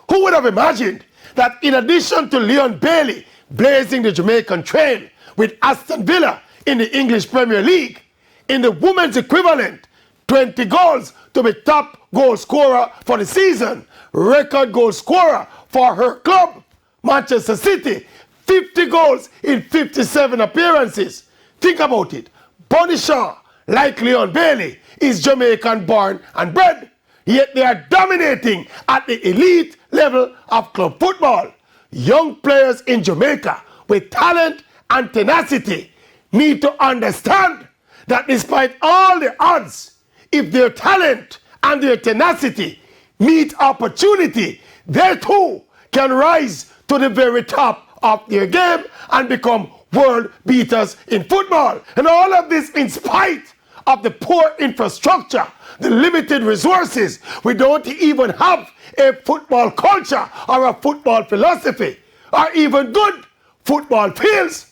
Who would have imagined that in addition to Leon Bailey blazing the Jamaican trail with Aston Villa in the English Premier League, in the women's equivalent, 20 goals to be top goal scorer for the season, record goal scorer for her club, Manchester City, 50 goals in 57 appearances. Think about it. Bonnie Shaw, like Leon Bailey, is Jamaican born and bred, yet they are dominating at the elite level of club football. Young players in Jamaica with talent and tenacity need to understand that despite all the odds, if their talent and their tenacity meet opportunity, they too can rise to the very top of their game and become world beaters in football. And all of this in spite of the poor infrastructure, the limited resources. We don't even have a football culture or a football philosophy or even good football fields.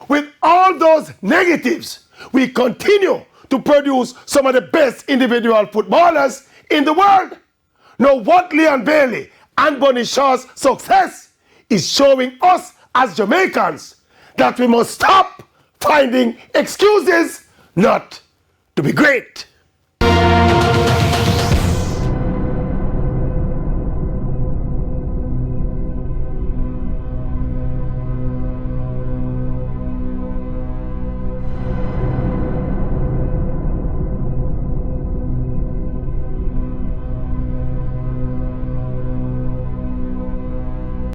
With all those negatives, we continue to produce some of the best individual footballers in the world. Now, what Leon Bailey and Bonnie Shaw's success is showing us as Jamaicans that we must stop finding excuses not to be great.